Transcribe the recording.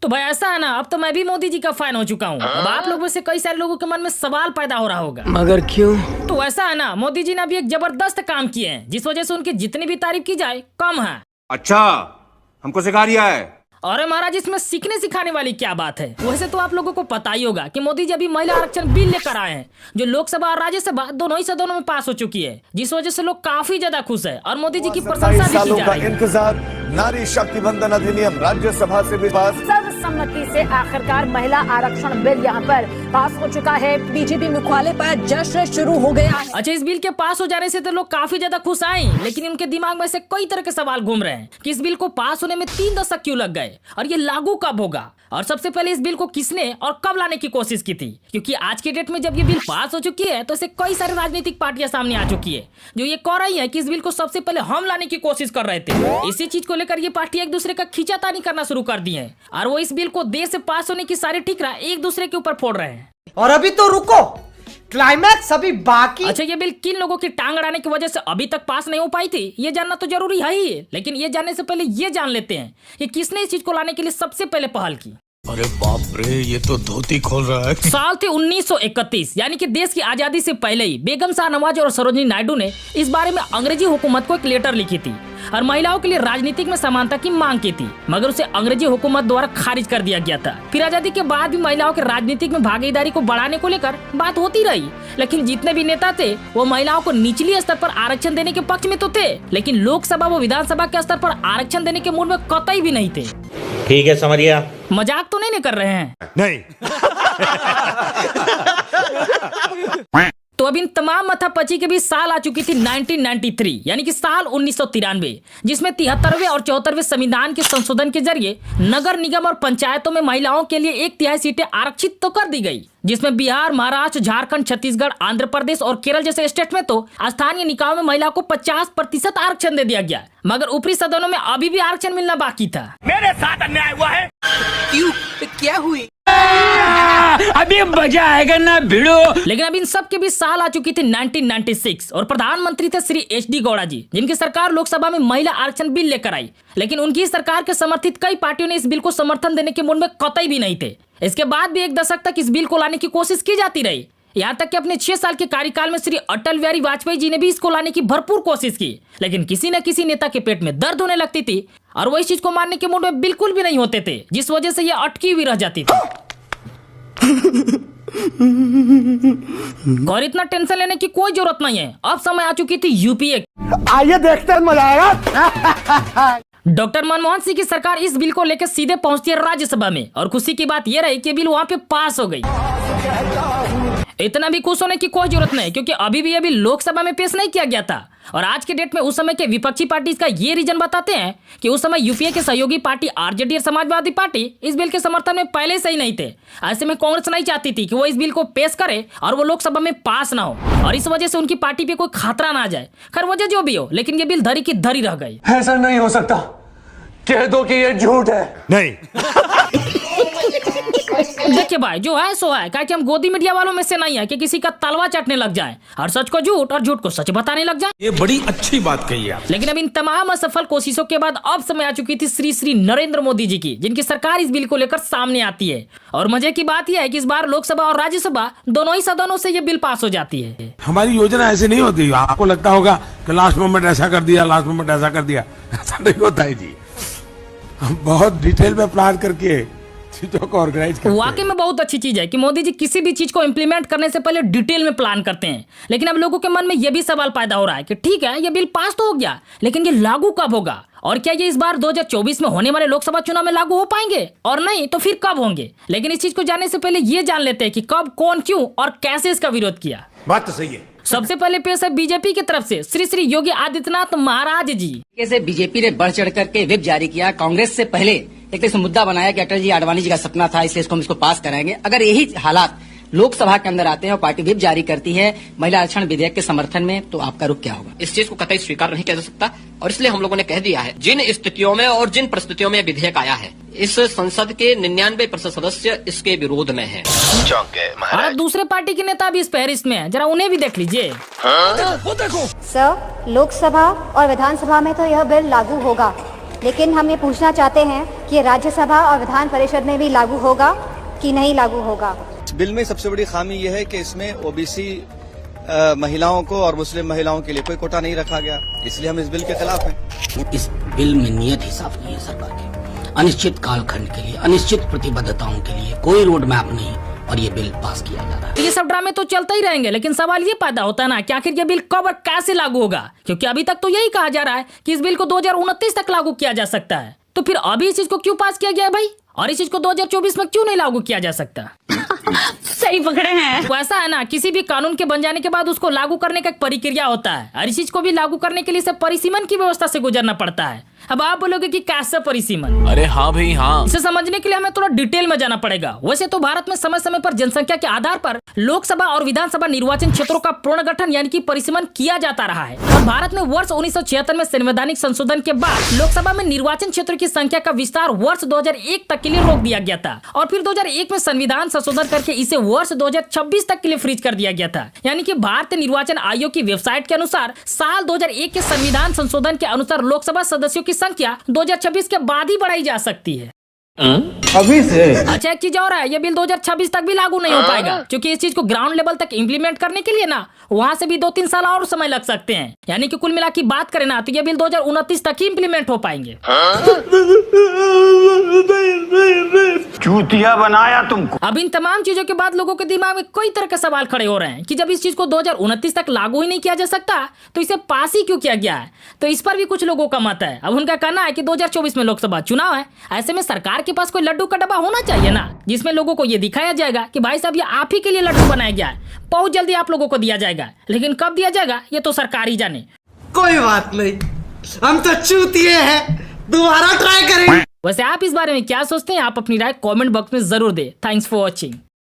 तो भाई ऐसा है ना, अब तो मैं भी मोदी जी का फैन हो चुका हूँ। अब आप लोगों से कई सारे लोगों के मन में सवाल पैदा हो रहा होगा, मगर क्यों? तो ऐसा है ना, मोदी जी ने अभी एक जबरदस्त काम किए हैं जिस वजह से उनकी जितनी भी तारीफ की जाए कम है। अच्छा, हमको सिखा रिया है। अरे महाराज, इसमें सीखने सिखाने वाली क्या बात है। वैसे तो आप लोगों को पता ही होगा कि मोदी जी अभी महिला आरक्षण बिल लेकर आए हैं जो लोकसभा और राज्यसभा दोनों ही सदनों में पास हो चुकी है, जिस वजह से लोग काफी ज्यादा खुश है और मोदी जी की प्रशंसा भी की जा रही है। इंतजार, नारी शक्ति बंधन अधिनियम राज्यसभा से भी पास। सर्वसम्मति से आखिरकार महिला आरक्षण बिल यहाँ पर पास हो चुका है। बीजेपी मुख्यालय पर जश्न शुरू हो गया है। अच्छा, इस बिल के पास हो जाने से तो लोग काफी ज्यादा खुश आए, लेकिन उनके दिमाग में से कई तरह के सवाल घूम रहे हैं कि इस बिल को पास होने में 3 दशक क्यों लग गए और ये लागू कब होगा, और सबसे पहले इस बिल को किसने और कब लाने की कोशिश की थी। क्योंकि आज के डेट में जब ये बिल पास हो चुकी है तो इसे कई सारी राजनीतिक पार्टियां सामने आ चुकी है जो ये कह रही है कि इस बिल को सबसे पहले हम लाने की कोशिश कर रहे थे। इसी चीज को लेकर ये पार्टी एक दूसरे का खींचातानी करना शुरू कर दी है और वो इस बिल को देर से पास होने की सारी ठिकरा एक दूसरे के ऊपर फोड़ रहे हैं। और अभी तो रुको, क्लाइमैक्स अभी बाकी। अच्छा, ये बिल किन लोगों की टांग अड़ाने की वजह से अभी तक पास नहीं हो पाई थी, ये जानना तो जरूरी है ही, लेकिन ये जानने से पहले ये जान लेते हैं कि किसने इस चीज को लाने के लिए सबसे पहले पहल की। अरे बाप रे, ये तो धोती खोल रहा है। साल थे 1931, यानी कि देश की आजादी से पहले ही बेगम शाहनवाज और सरोजिनी नायडू ने इस बारे में अंग्रेजी हुकूमत को एक लेटर लिखी थी और महिलाओं के लिए राजनीतिक में समानता की मांग की थी, मगर उसे अंग्रेजी हुकूमत द्वारा खारिज कर दिया गया था। फिर आजादी के बाद भी महिलाओं के राजनीतिक में भागीदारी को बढ़ाने को लेकर बात होती रही, लेकिन जितने भी नेता थे वो महिलाओं को निचली स्तर पर आरक्षण देने के पक्ष में तो थे, लेकिन लोकसभा व विधानसभा के स्तर पर आरक्षण देने के मूड में कतई भी नहीं थे। ठीक है, समझिए। मजाक तो नहीं कर रहे हैं? नहीं। तो अब इन तमाम मथापची के बीच साल आ चुकी थी 1993, यानी कि साल 1993, जिसमें 73वें और 74वें संविधान के संशोधन के जरिए नगर निगम और पंचायतों में महिलाओं के लिए 1/3 सीटें आरक्षित तो कर दी गई, जिसमें बिहार, महाराष्ट्र, झारखंड, छत्तीसगढ़, आंध्र प्रदेश और केरल जैसे स्टेट में तो स्थानीय निकायों में महिलाओं को 50% आरक्षण दे दिया गया, मगर ऊपरी सदनों में अभी भी आरक्षण मिलना बाकी था। मेरे साथ अन्याय हुआ है। क्यों? क्या हुई? अभी मजा आएगा ना भिड़ो। लेकिन अब इन सब के बीच साल आ चुकी थी 1996 और प्रधानमंत्री थे श्री HD गौड़ा जी, जिनकी सरकार लोकसभा में महिला आरक्षण बिल लेकर आई, लेकिन उनकी सरकार के समर्थित कई पार्टियों ने इस बिल को समर्थन देने के मूड में कतई भी नहीं थे। इसके बाद भी 1 दशक तक इस बिल को लाने की कोशिश की जाती रही, यहाँ तक कि अपने 6 साल के कार्यकाल में श्री अटल बिहारी वाजपेयी जी ने भी इसको लाने की भरपूर कोशिश की, लेकिन किसी न किसी नेता के पेट में दर्द होने लगती थी और वो इस चीज को मानने के मूड में बिल्कुल भी नहीं होते थे, जिस वजह से ये अटकी हुई रह जाती थी। और इतना टेंशन लेने की कोई जरूरत नहीं है, अब समय आ चुकी थी यूपीए। आइए देखते हैं, मजा आएगा। डॉक्टर मनमोहन सिंह की सरकार इस बिल को लेकर सीधे पहुंचती है राज्यसभा में और खुशी की बात यह रही कि बिल वहां पे पास हो गई। इतना भी खुश होने की कोई जरूरत नहीं, क्योंकि अभी भी बिल लोकसभा में पेश नहीं किया गया था और आज के डेट में उस समय के विपक्षी पार्टी इसका ये रीजन बताते हैं कि उस समय यूपीए के सहयोगी पार्टी आरजेडी और समाजवादी पार्टी इस बिल के समर्थन में पहले से ही नहीं थे। ऐसे में कांग्रेस नहीं चाहती थी कि वो इस बिल को पेश करे और वो लोकसभा में पास ना हो, और इस वजह से उनकी पार्टी पे कोई खतरा ना आ जाए। खैर वजह जो भी हो, लेकिन ये बिल धरी की धरी रह गई। ऐसा नहीं हो सकता, कह दो कि ये झूठ है। नहीं। देखिए भाई, जो है सो है, क्या कि हम गोदी मीडिया वालों में से नहीं है कि किसी का तलवा चाटने लग जाए और सच को झूठ और झूठ को सच बताने लग जाए। ये बड़ी अच्छी बात कही आप। लेकिन अब इन तमाम असफल कोशिशों के बाद अब समय आ चुकी थी श्री नरेंद्र मोदी जी की, जिनकी सरकार इस बिल को लेकर सामने आती है। और मजे की बात यह है कि इस बार लोकसभा और राज्यसभा दोनों ही सदनों से ये बिल पास हो जाती है। हमारी योजना ऐसे नहीं होती, आपको लगता होगा कि लास्ट मोमेंट ऐसा कर दिया, लास्ट मोमेंट ऐसा कर दिया, ऐसा नहीं होता है जी। हम बहुत डिटेल में प्लान करके चीजों को ऑर्गेनाइज करते हैं। वाकई में बहुत अच्छी चीज है कि मोदी जी किसी भी चीज को इम्प्लीमेंट करने से पहले डिटेल में प्लान करते हैं। लेकिन अब लोगों के मन में यह भी सवाल पैदा हो रहा है कि ठीक है, ये बिल पास तो हो गया, लेकिन ये लागू कब होगा, और क्या ये इस बार 2024 में होने वाले लोकसभा चुनाव में लागू हो पाएंगे, और नहीं तो फिर कब होंगे। लेकिन इस चीज को जानने से पहले ये जान लेते हैं कि कब, कौन, क्यों और कैसे इसका विरोध किया। बात तो सही है। सबसे पहले पेश है बीजेपी की तरफ से श्री योगी आदित्यनाथ महाराज जी। से बीजेपी ने बढ़ चढ़ करके व्हिप जारी किया। कांग्रेस से पहले एक तो मुद्दा बनाया कि अटल जी आडवाणी जी का सपना था, इसलिए हम इसको पास कराएंगे। अगर यही हालात लोकसभा के अंदर आते हैं और पार्टी व्हिप जारी करती है महिला आरक्षण विधेयक के समर्थन में, तो आपका रुख क्या होगा? इस चीज को कतई स्वीकार नहीं किया जा सकता और इसलिए हम लोगों ने कह दिया है, जिन स्थितियों में और जिन परिस्थितियों में विधेयक आया है, इस संसद के 99% सदस्य इसके विरोध में हैं। और दूसरे पार्टी के नेता भी इस फहरिस्त में हैं, जरा उन्हें भी देख लीजिए। सर, लोकसभा और विधानसभा में तो यह बिल लागू होगा, लेकिन हम ये पूछना चाहते हैं कि ये राज्यसभा और विधान परिषद में भी लागू होगा कि नहीं लागू होगा। इस बिल में सबसे बड़ी खामी यह है कि इसमें ओबीसी महिलाओं को और मुस्लिम महिलाओं के लिए कोई कोटा नहीं रखा गया, इसलिए हम इस बिल के खिलाफ हैं। इस बिल में नियत ही साफ नहीं है सरकार की। अनिश्चित कालखंड के लिए, अनिश्चित प्रतिबद्धताओं के लिए कोई रोड मैप नहीं और ये बिल पास किया जा रहा है। ये सब ड्रामे तो चलते ही रहेंगे, लेकिन सवाल ये पैदा होता है ना कि आखिर ये बिल कब और कैसे लागू होगा, क्योंकि अभी तक तो यही कहा जा रहा है कि इस बिल को 2029 तक लागू किया जा सकता है। तो फिर अभी इस चीज को क्यों पास किया गया है भाई, और इस चीज को 2024 में क्यों नहीं लागू किया जा सकता? सही पकड़े हैं। तो ऐसा है ना, किसी भी कानून के बन जाने के बाद उसको लागू करने का एक प्रक्रिया होता है, और इस चीज को भी लागू करने के लिए इसे परिसीमन की व्यवस्था से गुजरना पड़ता है। अब आप बोलोगे कि कैसे परिसीमन? अरे हाँ भाई हाँ। इसे समझने के लिए हमें थोड़ा डिटेल में जाना पड़ेगा। वैसे तो भारत में समय समय पर जनसंख्या के आधार पर लोकसभा और विधानसभा निर्वाचन क्षेत्रों का पुनर्गठन यानी कि परिसीमन किया जाता रहा है, और भारत में वर्ष 1976 में संवैधानिक संशोधन के बाद लोकसभा में निर्वाचन क्षेत्र की संख्या का विस्तार वर्ष 2001 तक के लिए रोक दिया गया था, और फिर 2001 में संविधान संशोधन करके इसे वर्ष 2026 तक के लिए फ्रीज कर दिया गया था। यानी कि भारतीय निर्वाचन आयोग की वेबसाइट के अनुसार साल 2001 के संविधान संशोधन के अनुसार लोकसभा सदस्यों की संख्या 2026 के बाद ही बढ़ाई जा सकती है। अभी से? अच्छा, एक चीज और है, ये बिल 2026 तक भी लागू नहीं हो पाएगा, क्योंकि इस चीज को ग्राउंड लेवल तक इम्प्लीमेंट करने के लिए ना वहां से भी 2-3 साल और समय लग सकते हैं। यानी कि कुल मिला की बात करें ना तो ये बिल 2029 तक ही इम्प्लीमेंट हो पाएंगे। चूतिया बनाया तुमको। अब इन तमाम चीजों के बाद लोगों के दिमाग में कई तरह के सवाल खड़े हो रहे हैं कि जब इस चीज को 2029 तक लागू ही नहीं किया जा सकता तो इसे पास ही क्यों किया गया है। तो इस पर भी कुछ लोगों का मत है। अब उनका कहना है कि 2024 में लोकसभा चुनाव है, ऐसे में सरकार के पास कोई लड्डू का डब्बा होना चाहिए ना, जिसमें लोगों को ये दिखाया जाएगा कि भाई साहब ये आप ही के लिए लड्डू बनाया गया है, बहुत जल्दी आप लोगों को दिया जाएगा, लेकिन कब दिया जाएगा ये तो सरकार ही जाने। कोई बात नहीं, हम तो चूतिए हैं, दोबारा ट्राई करेंगे। वैसे आप इस बारे में क्या सोचते हैं? आप अपनी राय कमेंट बॉक्स में जरूर दें। Thanks for watching.